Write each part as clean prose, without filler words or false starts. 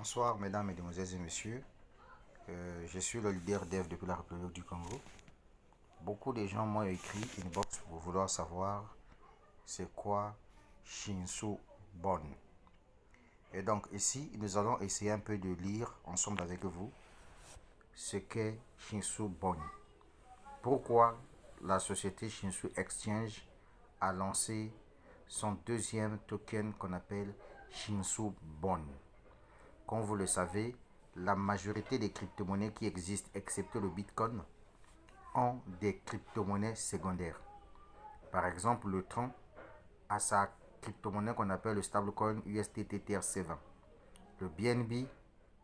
Bonsoir mesdames, mesdemoiselles et messieurs. Je suis le leader dev depuis la République du Congo. Beaucoup de gens m'ont écrit inbox pour vouloir savoir c'est quoi Shinsu Bon. Et donc ici, nous allons essayer un peu de lire ensemble avec vous ce qu'est Shinsu Bon. Pourquoi la société Shinsu Exchange a lancé son deuxième token qu'on appelle Shinsu Bon. Comme vous le savez, la majorité des crypto-monnaies qui existent, excepté le Bitcoin, ont des crypto-monnaies secondaires. Par exemple, le Tron a sa crypto-monnaie qu'on appelle le stablecoin USDT TRC20. Le BNB,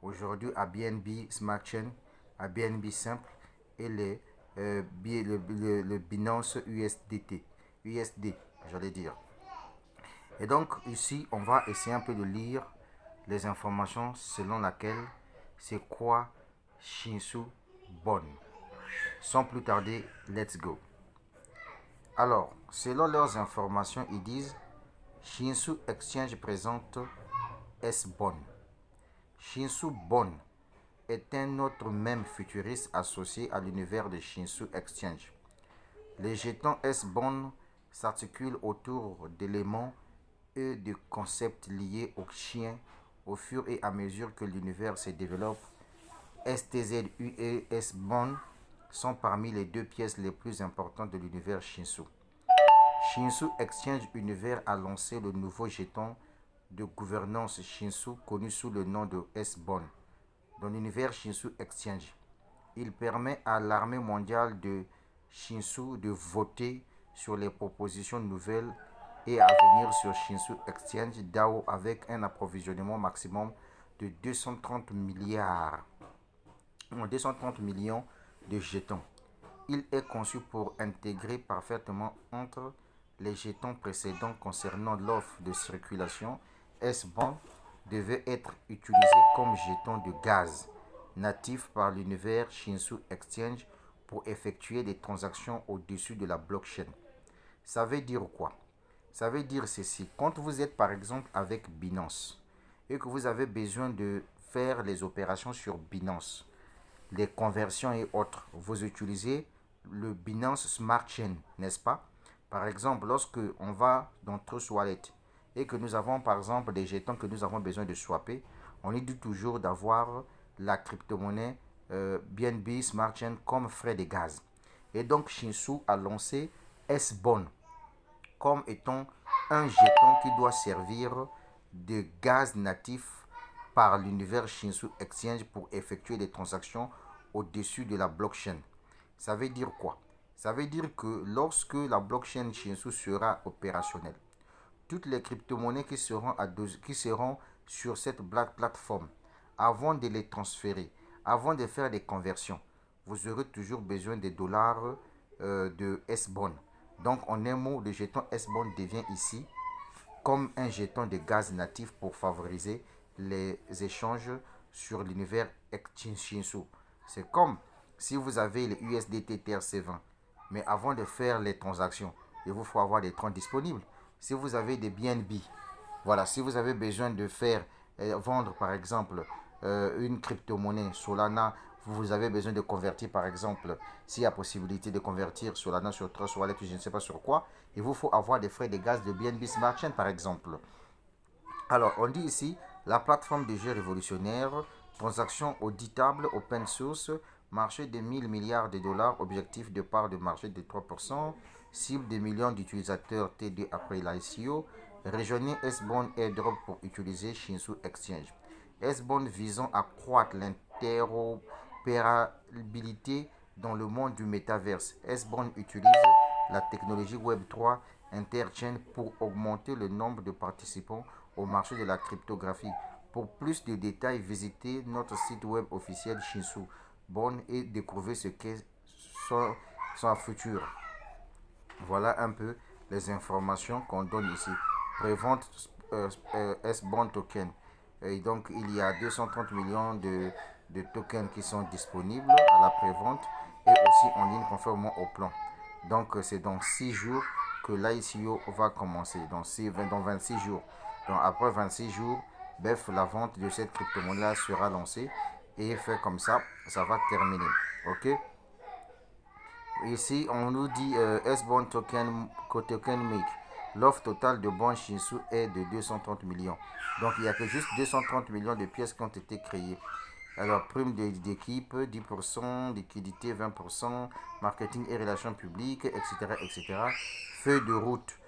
aujourd'hui, a BNB Smart Chain, a BNB Simple et le Binance USD, j'allais dire. Et donc, ici, on va essayer un peu de lire les informations selon laquelle c'est quoi Shinsu Bon. Sans plus tarder, let's go. Alors, selon leurs informations, ils disent Shinsu Exchange présente S-Bon. Shinsu Bon est un autre mème futuriste associé à l'univers de Shinsu Exchange. Les jetons S-Bon s'articulent autour d'éléments et de concepts liés aux chiens au fur et à mesure que l'univers se développe. STZU et S-Bon sont parmi les deux pièces les plus importantes de l'univers Shinsu. Shinsu Exchange Univers a lancé le nouveau jeton de gouvernance Shinsu connu sous le nom de S-Bon dans l'univers Shinsu Exchange. Il permet à l'armée mondiale de Shinsu de voter sur les propositions nouvelles et à venir sur Shinsu Exchange DAO avec un approvisionnement maximum de 230 millions de jetons. Il est conçu pour intégrer parfaitement entre les jetons précédents concernant l'offre de circulation. S-Bond devait être utilisé comme jeton de gaz natif par l'univers Shinsu Exchange pour effectuer des transactions au-dessus de la blockchain. Ça veut dire quoi? Ça veut dire ceci. Quand vous êtes par exemple avec Binance et que vous avez besoin de faire les opérations sur Binance, les conversions et autres, vous utilisez le Binance Smart Chain, n'est-ce pas? Par exemple, lorsque on va dans Trust Wallet et que nous avons par exemple des jetons que nous avons besoin de swapper, on est dit toujours d'avoir la crypto-monnaie BNB Smart Chain comme frais de gaz. Et donc Shinsu a lancé S-Bon comme étant un jeton qui doit servir de gaz natif par l'univers Shinsu Exchange pour effectuer des transactions au-dessus de la blockchain. Ça veut dire quoi? Ça veut dire que lorsque la blockchain Shinsu sera opérationnelle, toutes les crypto-monnaies qui seront sur cette plateforme, avant de les transférer, avant de faire des conversions, vous aurez toujours besoin des dollars de S-Bon. Donc, en un mot, le jeton S-Bon devient ici comme un jeton de gaz natif pour favoriser les échanges sur l'univers Shinsu. C'est comme si vous avez le USDT TRC20, mais avant de faire les transactions, il vous faut avoir des troncs disponibles. Si vous avez des BNB, voilà, si vous avez besoin de faire vendre par exemple une crypto-monnaie Solana, vous avez besoin de convertir par exemple, s'il y a possibilité de convertir Solana sur Trust Wallet ou je ne sais pas sur quoi, il vous faut avoir des frais de gaz de BNB Smart Chain par exemple. Alors on dit ici, la plateforme de jeu révolutionnaire, transaction auditable, open source, marché de 1000 milliards de dollars, objectif de part de marché de 3%, cible de millions d'utilisateurs TD après l'ICO, rejoignez S-Bond Airdrop pour utiliser Shinsu Exchange. S-Bond visant à accroître l'interopérabilité dans le monde du métaverse. S-Bond utilise la technologie Web3 Interchain pour augmenter le nombre de participants au marché de la cryptographie. Pour plus de détails, visitez notre site web officiel Shinsu Bon et découvrez ce qu'est son futur. Voilà un peu les informations qu'on donne ici. Prévente S-Bond Token. Et donc, il y a 230 millions de tokens qui sont disponibles à la prévente et aussi en ligne conformément au plan. Donc, c'est dans 6 jours que l'ICO va commencer. Dans 26 jours. Donc, après 26 jours, Bref, la vente de cette crypto-monnaie sera lancée et fait comme ça, ça va terminer. Ok. Ici, on nous dit S-Bond token make. L'offre totale de bons Shinsu est de 230 millions. Donc, il n'y a que juste 230 millions de pièces qui ont été créées. Alors, prime d'équipe, 10%, liquidité, 20%, marketing et relations publiques, etc., etc. Feuille de route,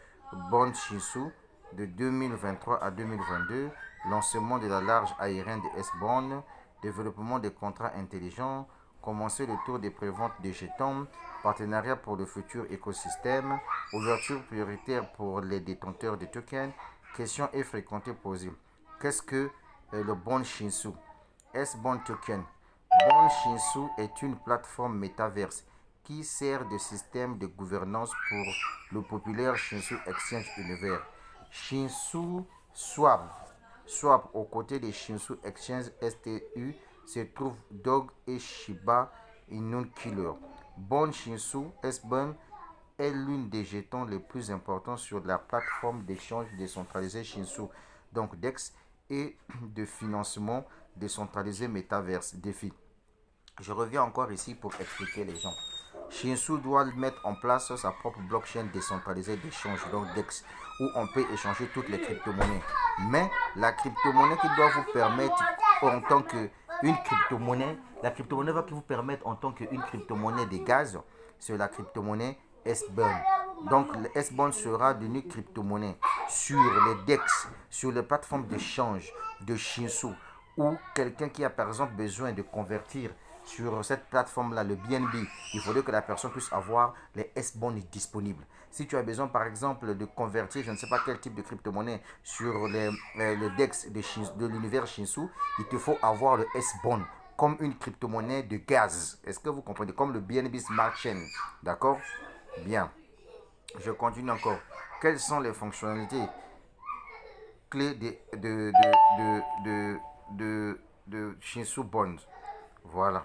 bond Shinsu de 2023 à 2022. Lancement de la large aérienne de S-Bond. Développement des contrats intelligents. Commencer le tour des préventes de jetons. Partenariat pour le futur écosystème. Ouverture prioritaire pour les détenteurs de tokens. Questions et fréquentées posées. Qu'est-ce que le bond Shinsu? S-Bond Token. Bond Shinsu est une plateforme métaverse qui sert de système de gouvernance pour le populaire Shinsu Exchange Universe. Shinsu Swap. Swap aux côtés de Shinsu Exchange STU se trouvent Dog et Shiba Inu Killer. Bond Shinsu S-Bond est l'une des jetons les plus importants sur la plateforme d'échange décentralisé Shinsu, donc DEX, et de financement décentralisé Metaverse DeFi. Je reviens encore ici pour expliquer les gens. Shinsu doit mettre en place sa propre blockchain décentralisée d'échange, donc DEX, où on peut échanger toutes les crypto-monnaies. Mais la crypto-monnaie qui doit vous permettre en tant qu'une crypto-monnaie, la crypto-monnaie va vous permettre en tant qu'une crypto-monnaie de gaz, c'est la crypto-monnaie S-Bond. Donc le S-Bond sera devenu crypto-monnaie sur les DEX, sur les plateformes d'échange de Shinsu, ou quelqu'un qui a par exemple besoin de convertir sur cette plateforme-là, le BNB, il faudrait que la personne puisse avoir les S-Bonds disponibles. Si tu as besoin, par exemple, de convertir, je ne sais pas quel type de crypto-monnaie sur le DEX de l'univers Shinsu, il te faut avoir le S-Bond comme une crypto-monnaie de gaz. Est-ce que vous comprenez? Comme le BNB Smart Chain. D'accord? Bien. Je continue encore. Quelles sont les fonctionnalités clés de Shinsu Bond? Voilà.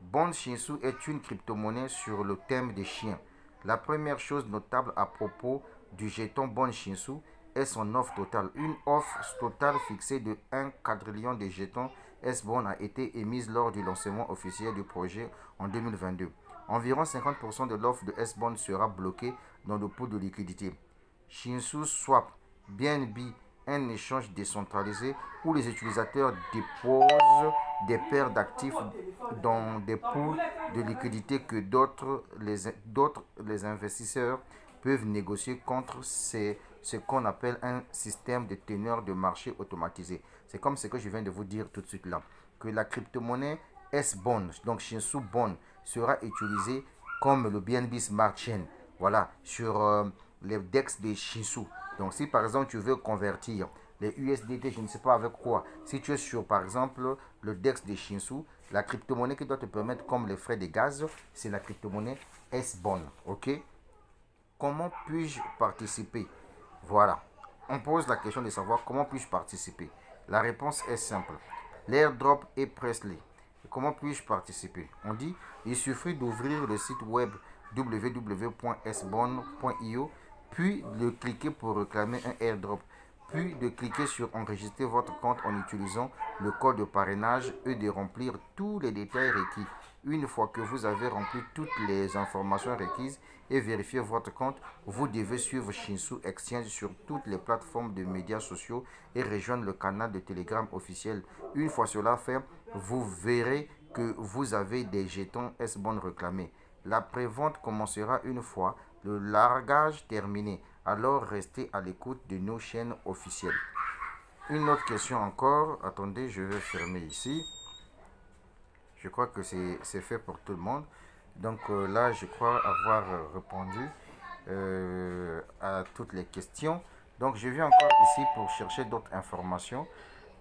Bond Shinsu est une crypto-monnaie sur le thème des chiens. La première chose notable à propos du jeton Bond Shinsu est son offre totale. Une offre totale fixée de 1 quadrillion de jetons S-Bond a été émise lors du lancement officiel du projet en 2022. Environ 50% de l'offre de S-Bond sera bloquée dans le pool de liquidité. Shinsu Swap, BNB, un échange décentralisé où les utilisateurs déposent des paires d'actifs dans des pools de liquidité que d'autres les investisseurs peuvent négocier contre ce qu'on appelle un système de teneur de marché automatisé. C'est comme ce que je viens de vous dire tout de suite là, que la crypto-monnaie S-Bond, donc Shinsu Bond, sera utilisée comme le BNB Smart Chain, voilà, sur les DEX de Shinsu. Donc si par exemple tu veux convertir les USDT, je ne sais pas avec quoi, si tu es sur par exemple le DEX de Shinsu, la crypto-monnaie qui doit te permettre comme les frais de gaz, c'est la crypto-monnaie S-Bond. Ok? Comment puis-je participer? Voilà. On pose la question de savoir comment puis-je participer. La réponse est simple. L'airdrop est Presley. Comment puis-je participer? On dit, il suffit d'ouvrir le site web www.sbond.io, puis de cliquer pour réclamer un airdrop, puis de cliquer sur enregistrer votre compte en utilisant le code de parrainage et de remplir tous les détails requis. Une fois que vous avez rempli toutes les informations requises et vérifié votre compte, vous devez suivre Shinsu Exchange sur toutes les plateformes de médias sociaux et rejoindre le canal de Telegram officiel. Une fois cela fait, vous verrez que vous avez des jetons S-Bond réclamés. La prévente commencera une fois le largage terminé. Alors restez à l'écoute de nos chaînes officielles. Une autre question encore. Attendez, je vais fermer ici. Je crois que c'est fait pour tout le monde. Donc là, je crois avoir répondu à toutes les questions. Donc je viens encore ici pour chercher d'autres informations.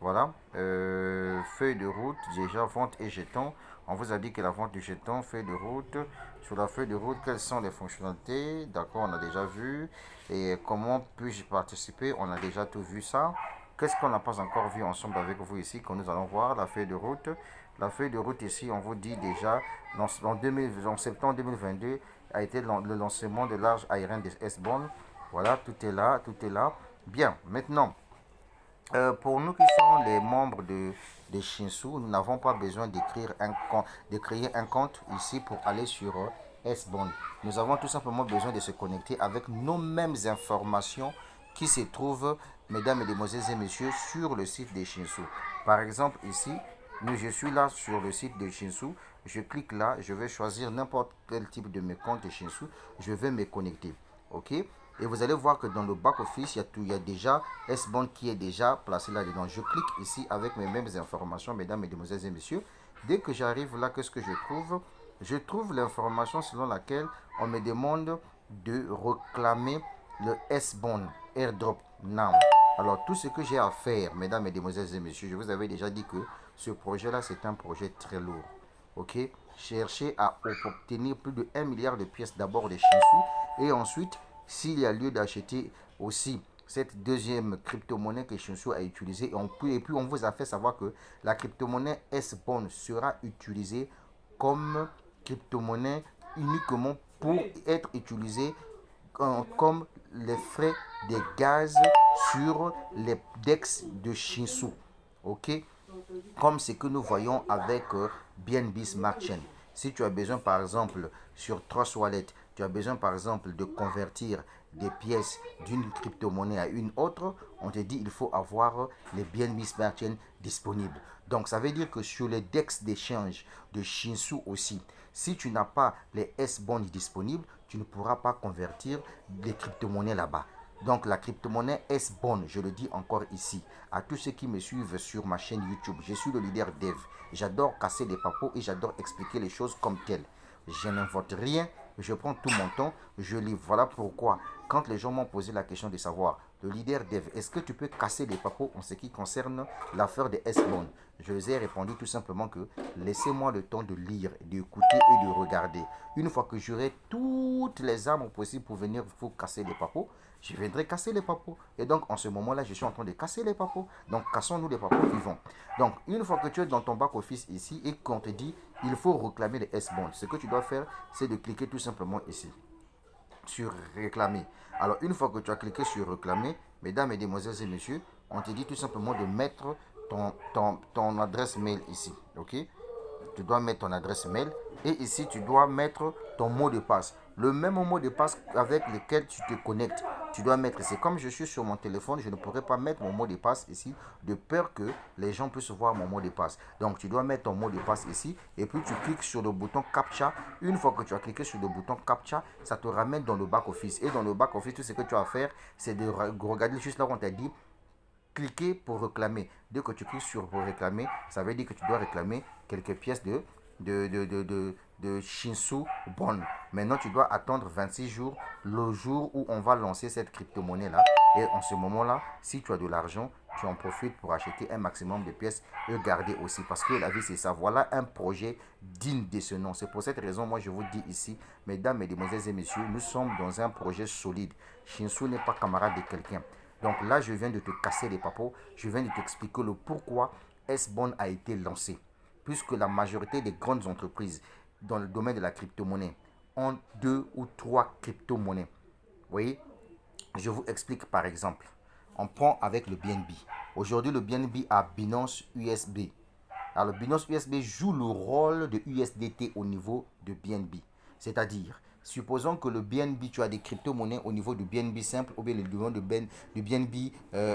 Voilà. Feuille de route, déjà, vente et jetons. On vous a dit que la vente du jeton, feuille de route. Sur la feuille de route, quelles sont les fonctionnalités? D'accord, on a déjà vu. Et comment puis-je participer? On a déjà tout vu ça. Qu'est-ce qu'on n'a pas encore vu ensemble avec vous ici, que nous allons voir? La feuille de route. La feuille de route ici, on vous dit déjà, en septembre 2022, a été le lancement de large aérien des S-Bond. Voilà, tout est là, tout est là. Bien, maintenant, Pour nous qui sommes les membres de Shinsu, nous n'avons pas besoin de créer un compte ici pour aller sur S-Bond. Nous avons tout simplement besoin de se connecter avec nos mêmes informations qui se trouvent, mesdames, mesdemoiselles et messieurs, sur le site de Shinsu. Par exemple, ici, je suis là sur le site de Shinsu. Je clique là, je vais choisir n'importe quel type de mes comptes de Shinsu. Je vais me connecter. OK? Et vous allez voir que dans le back-office, il y a déjà S-Bond qui est déjà placé là-dedans. Je clique ici avec mes mêmes informations, mesdames, mesdemoiselles et messieurs. Dès que j'arrive là, qu'est-ce que je trouve? Je trouve l'information selon laquelle on me demande de réclamer le S-Bond Airdrop Now. Alors, tout ce que j'ai à faire, mesdames, mesdemoiselles et messieurs, je vous avais déjà dit que ce projet-là, c'est un projet très lourd. OK? Cherchez à obtenir plus de 1 milliard de pièces d'abord de Shinsu et ensuite s'il y a lieu d'acheter aussi cette deuxième crypto-monnaie que Shinsu a utilisée. Et puis on vous a fait savoir que la crypto-monnaie S-Bond sera utilisée comme crypto-monnaie uniquement pour être utilisée comme les frais de gaz sur les DEX de Shinsu. OK? Comme ce que nous voyons avec BNB Smart Chain. Si tu as besoin par exemple sur Trust Wallet, tu as besoin par exemple de convertir des pièces d'une crypto-monnaie à une autre, on te dit il faut avoir les BNB Smart Chain disponibles. Donc ça veut dire que sur les DEX d'échange de Shinsu aussi, si tu n'as pas les S-Bonds disponibles, tu ne pourras pas convertir les crypto-monnaies là-bas. Donc la crypto-monnaie S-Bond, je le dis encore ici, à tous ceux qui me suivent sur ma chaîne YouTube, je suis le leader Dev. J'adore casser des papos et j'adore expliquer les choses comme telles. Je n'invente rien, je prends tout mon temps, je lis. Voilà pourquoi, quand les gens m'ont posé la question de savoir, le leader Dev, est-ce que tu peux casser des papos en ce qui concerne l'affaire des S-Bond? Je les ai répondu tout simplement que laissez-moi le temps de lire, d'écouter et de regarder. Une fois que j'aurai toutes les armes possibles pour venir vous casser les papos, je viendrai casser les papos. Et donc, en ce moment-là, je suis en train de casser les papos. Donc, cassons-nous les papos vivants. Donc, une fois que tu es dans ton back-office ici et qu'on te dit, il faut réclamer les S-Bonds, ce que tu dois faire, c'est de cliquer tout simplement ici, sur réclamer. Alors, une fois que tu as cliqué sur réclamer, mesdames, mesdemoiselles et messieurs, on te dit tout simplement de mettre ton adresse mail ici. OK? Tu dois mettre ton adresse mail et ici tu dois mettre ton mot de passe. Le même mot de passe avec lequel tu te connectes. Tu dois mettre, c'est comme je suis sur mon téléphone, je ne pourrais pas mettre mon mot de passe ici de peur que les gens puissent voir mon mot de passe. Donc tu dois mettre ton mot de passe ici et puis tu cliques sur le bouton CAPTCHA. Une fois que tu as cliqué sur le bouton CAPTCHA, ça te ramène dans le back office. Et dans le back office, tout ce que tu as à faire, c'est de regarder juste là où on t'a dit cliquer pour réclamer. Dès que tu cliques sur pour réclamer, ça veut dire que tu dois réclamer quelques pièces de Shinsu Bond. Maintenant, tu dois attendre 26 jours, le jour où on va lancer cette crypto-monnaie là. Et en ce moment-là, si tu as de l'argent, tu en profites pour acheter un maximum de pièces et garder aussi. Parce que la vie, c'est ça. Voilà un projet digne de ce nom. C'est pour cette raison, moi, je vous dis ici, mesdames, mesdemoiselles et messieurs, nous sommes dans un projet solide. Shinsu n'est pas camarade de quelqu'un. Donc là, je viens de te casser les papos. Je viens de t'expliquer le pourquoi S-Bond a été lancé. Puisque la majorité des grandes entreprises dans le domaine de la crypto-monnaie ont 2 ou 3 crypto-monnaies. Vous voyez, je vous explique par exemple. On prend avec le BNB. Aujourd'hui, le BNB a Binance USB. Alors, le Binance USB joue le rôle de USDT au niveau de BNB. C'est-à-dire, supposons que le BNB, tu as des crypto-monnaies au niveau du BNB simple ou bien le niveau du BNB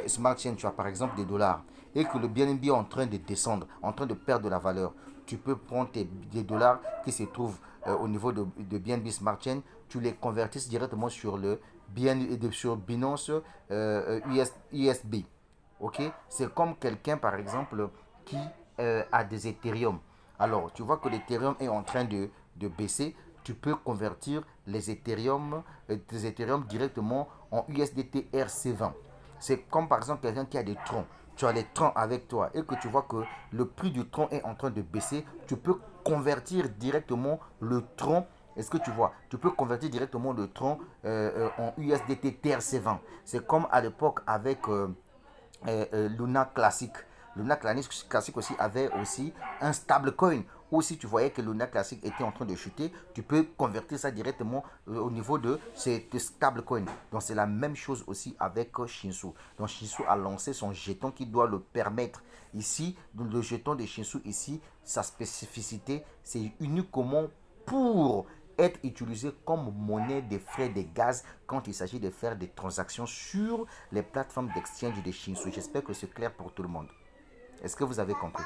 Smart Chain, tu as par exemple des dollars. Et que le BNB est en train de descendre, en train de perdre de la valeur. Tu peux prendre des dollars qui se trouvent au niveau de BNB Smart Chain, tu les convertis directement sur le sur Binance USB. Ok, c'est comme quelqu'un par exemple qui a des Ethereum. Alors, tu vois que l'Ethereum est en train de baisser. Tu peux convertir tes Ethereum directement en USDT RC20. C'est comme par exemple quelqu'un qui a des troncs. Tu as les troncs avec toi et que tu vois que le prix du tronc est en train de baisser. Tu peux convertir directement le tronc. Est-ce que tu vois? Tu peux convertir directement le tronc en USDT TRC20. C'est comme à l'époque avec Luna Classic. Le Luna Classic aussi avait aussi un stablecoin. Ou si tu voyais que le Luna Classic était en train de chuter, tu peux convertir ça directement au niveau de cette stablecoin. Donc c'est la même chose aussi avec Shinsu. Donc Shinsu a lancé son jeton qui doit le permettre. Ici, le jeton de Shinsu ici, sa spécificité, c'est uniquement pour être utilisé comme monnaie des frais de gaz quand il s'agit de faire des transactions sur les plateformes d'exchange de Shinsu. J'espère que c'est clair pour tout le monde. Est-ce que vous avez compris?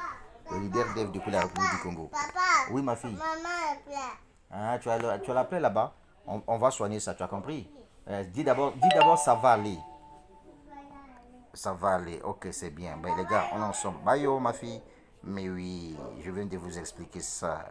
Le leader dev depuis la République du Congo. Papa, oui, ma fille. Maman est pleine. Ah, tu as la plaie là-bas. On va soigner ça, tu as compris? Dis d'abord, ça va aller. Ça va aller. Ok, c'est bien. Ben, les gars, on est ensemble. Bye, yo, ma fille. Mais oui, je viens de vous expliquer ça.